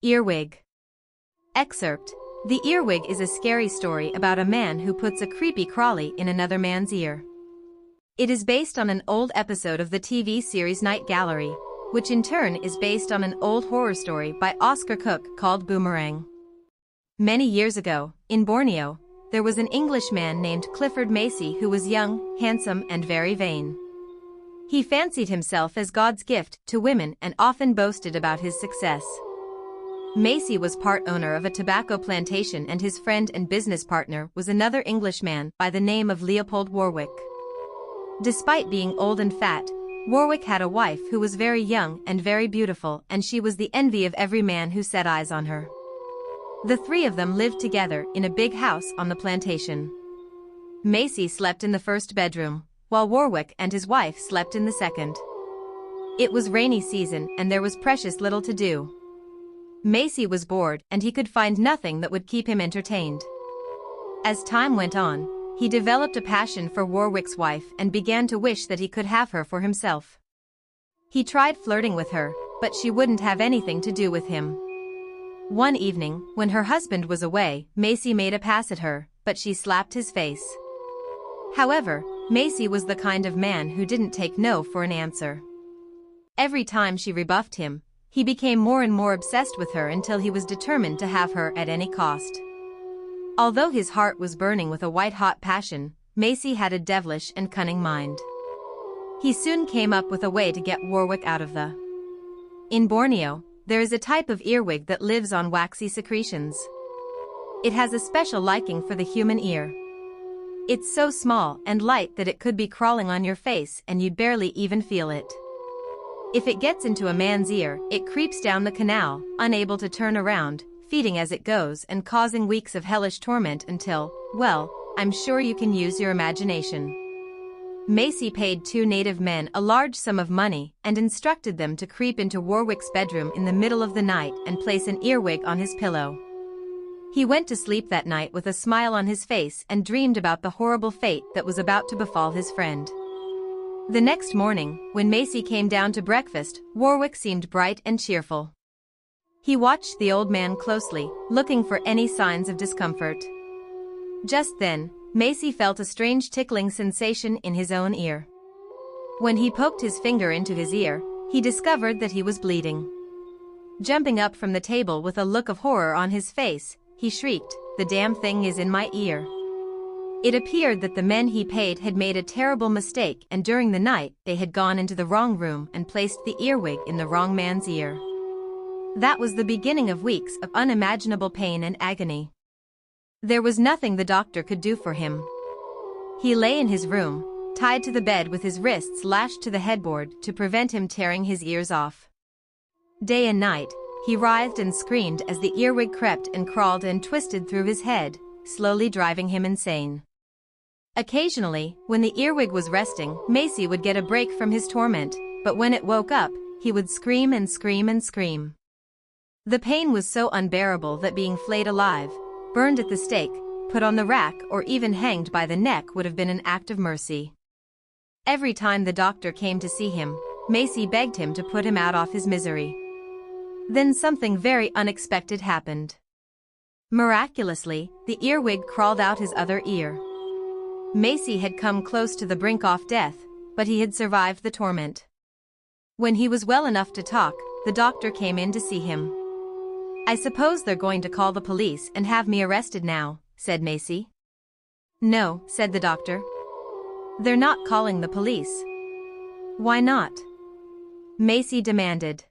Earwig. Excerpt. The Earwig is a scary story about a man who puts a creepy crawly in another man's ear. It is based on an old episode of the TV series Night Gallery, which in turn is based on an old horror story by Oscar Cook called Boomerang. Many years ago, in Borneo, there was an Englishman named Clifford Macy who was young, handsome, and very vain. He fancied himself as God's gift to women and often boasted about his success. Macy was part owner of a tobacco plantation, and his friend and business partner was another Englishman by the name of Leopold Warwick. Despite being old and fat, Warwick had a wife who was very young and very beautiful, and she was the envy of every man who set eyes on her. The three of them lived together in a big house on the plantation. Macy slept in the first bedroom, while Warwick and his wife slept in the second. It was rainy season and there was precious little to do. Macy was bored and he could find nothing that would keep him entertained. As time went on, he developed a passion for Warwick's wife and began to wish that he could have her for himself. He tried flirting with her, but she wouldn't have anything to do with him. One evening, when her husband was away, Macy made a pass at her, but she slapped his face. However, Macy was the kind of man who didn't take no for an answer. Every time she rebuffed him, he became more and more obsessed with her until he was determined to have her at any cost. Although his heart was burning with a white-hot passion, Macy had a devilish and cunning mind. He soon came up with a way to get Warwick out of the. In Borneo, there is a type of earwig that lives on waxy secretions. It has a special liking for the human ear. It's so small and light that it could be crawling on your face and you'd barely even feel it. If it gets into a man's ear, it creeps down the canal, unable to turn around, feeding as it goes and causing weeks of hellish torment until, well, I'm sure you can use your imagination. Macy paid two native men a large sum of money and instructed them to creep into Warwick's bedroom in the middle of the night and place an earwig on his pillow. He went to sleep that night with a smile on his face and dreamed about the horrible fate that was about to befall his friend. The next morning, when Macy came down to breakfast, Warwick seemed bright and cheerful. He watched the old man closely, looking for any signs of discomfort. Just then, Macy felt a strange tickling sensation in his own ear. When he poked his finger into his ear, he discovered that he was bleeding. Jumping up from the table with a look of horror on his face, he shrieked, "The damn thing is in my ear." It appeared that the men he paid had made a terrible mistake, and during the night they had gone into the wrong room and placed the earwig in the wrong man's ear. That was the beginning of weeks of unimaginable pain and agony. There was nothing the doctor could do for him. He lay in his room, tied to the bed with his wrists lashed to the headboard to prevent him tearing his ears off. Day and night, he writhed and screamed as the earwig crept and crawled and twisted through his head, slowly driving him insane. Occasionally, when the earwig was resting, Macy would get a break from his torment, but when it woke up, he would scream and scream and scream. The pain was so unbearable that being flayed alive, burned at the stake, put on the rack, or even hanged by the neck would have been an act of mercy. Every time the doctor came to see him, Macy begged him to put him out of his misery. Then something very unexpected happened. Miraculously, the earwig crawled out his other ear. Macy had come close to the brink of death, but he had survived the torment. When he was well enough to talk, the doctor came in to see him. "I suppose they're going to call the police and have me arrested now," said Macy. "No," said the doctor. "They're not calling the police." "Why not?" Macy demanded.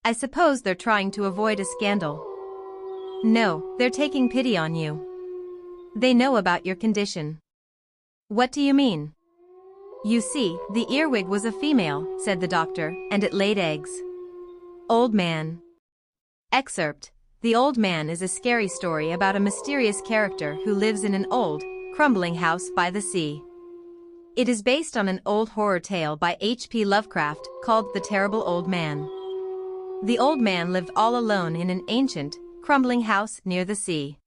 "I suppose they're trying to avoid a scandal." "No, they're taking pity on you. They know about your condition." "What do you mean?" "You see, the earwig was a female," said the doctor, "and it laid eggs." Old Man. Excerpt. The Old Man is a scary story about a mysterious character who lives in an old, crumbling house by the sea. It is based on an old horror tale by H.P. Lovecraft called The Terrible Old Man. The old man lived all alone in an ancient, crumbling house near the sea.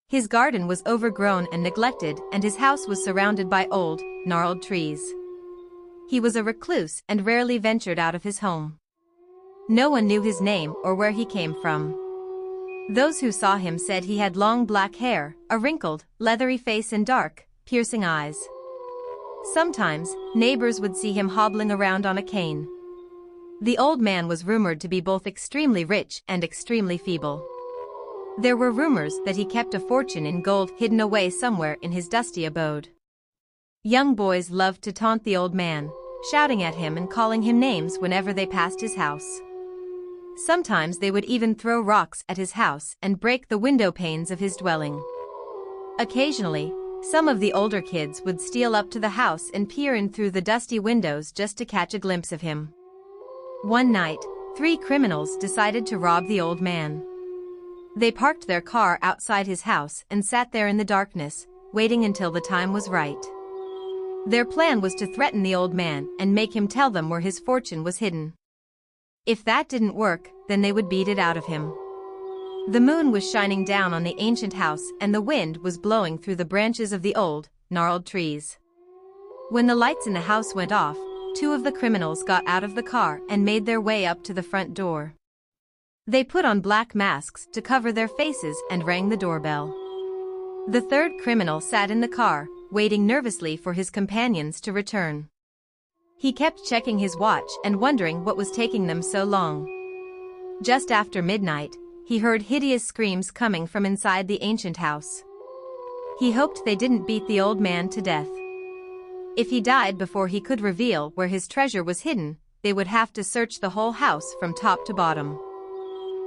His garden was overgrown and neglected, and his house was surrounded by old, gnarled trees. He was a recluse and rarely ventured out of his home. No one knew his name or where he came from. Those who saw him said he had long black hair, a wrinkled, leathery face and dark, piercing eyes. Sometimes, neighbors would see him hobbling around on a cane. The old man was rumored to be both extremely rich and extremely feeble. There were rumors that he kept a fortune in gold hidden away somewhere in his dusty abode. Young boys loved to taunt the old man, shouting at him and calling him names whenever they passed his house. Sometimes they would even throw rocks at his house and break the window panes of his dwelling. Occasionally, some of the older kids would steal up to the house and peer in through the dusty windows just to catch a glimpse of him. One night, 3 criminals decided to rob the old man. They parked their car outside his house and sat there in the darkness, waiting until the time was right. Their plan was to threaten the old man and make him tell them where his fortune was hidden. If that didn't work, then they would beat it out of him. The moon was shining down on the ancient house and the wind was blowing through the branches of the old, gnarled trees. When the lights in the house went off, 2 of the criminals got out of the car and made their way up to the front door. They put on black masks to cover their faces and rang the doorbell. The 3rd criminal sat in the car, waiting nervously for his companions to return. He kept checking his watch and wondering what was taking them so long. Just after midnight, he heard hideous screams coming from inside the ancient house. He hoped they didn't beat the old man to death. If he died before he could reveal where his treasure was hidden, they would have to search the whole house from top to bottom.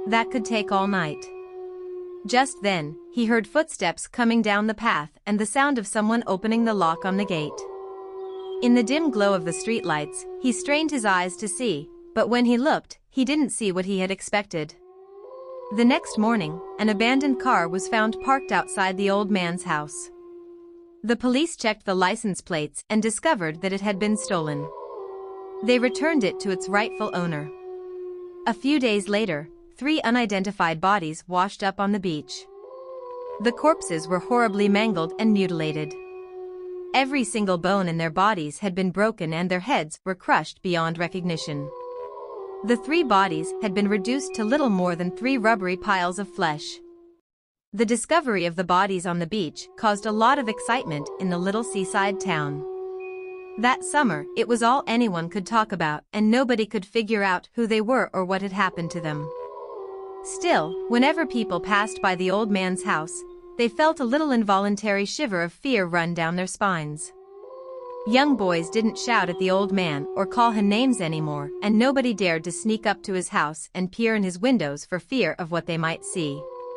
That could take all night. Just then, he heard footsteps coming down the path and the sound of someone opening the lock on the gate. In the dim glow of the streetlights, he strained his eyes to see, but when he looked, he didn't see what he had expected. The next morning, an abandoned car was found parked outside the old man's house. The police checked the license plates and discovered that it had been stolen. They returned it to its rightful owner. A few days later, 3 unidentified bodies washed up on the beach. The corpses were horribly mangled and mutilated. Every single bone in their bodies had been broken and their heads were crushed beyond recognition. The 3 bodies had been reduced to little more than 3 rubbery piles of flesh. The discovery of the bodies on the beach caused a lot of excitement in the little seaside town. That summer, it was all anyone could talk about and nobody could figure out who they were or what had happened to them. Still, whenever people passed by the old man's house, they felt a little involuntary shiver of fear run down their spines. Young boys didn't shout at the old man or call him names anymore, and nobody dared to sneak up to his house and peer in his windows for fear of what they might see.